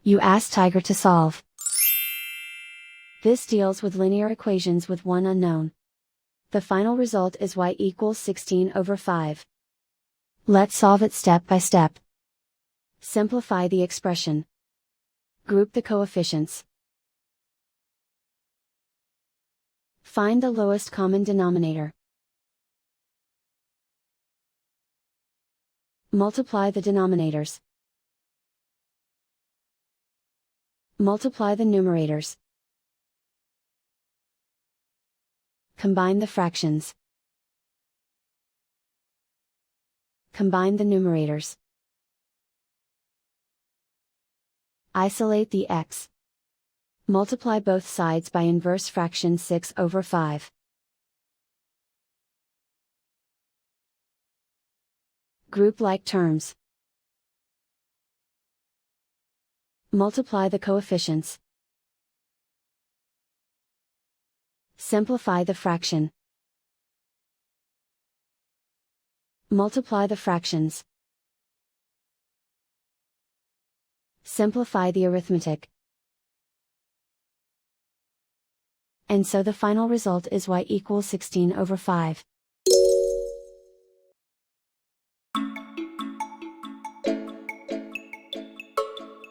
You ask Tiger to solve. This deals with linear equations with one unknown. The final result is y equals 16/5. Let's solve it step by step. Simplify the expression. Group the coefficients. Find the lowest common denominator. Multiply the denominators. Multiply the numerators. Combine the fractions. Combine the numerators. Isolate the x. Multiply both sides by inverse fraction 6/5. Group like terms. Multiply the coefficients. Simplify the fraction. Multiply the fractions. Simplify the arithmetic. And so the final result is y equals 16/5.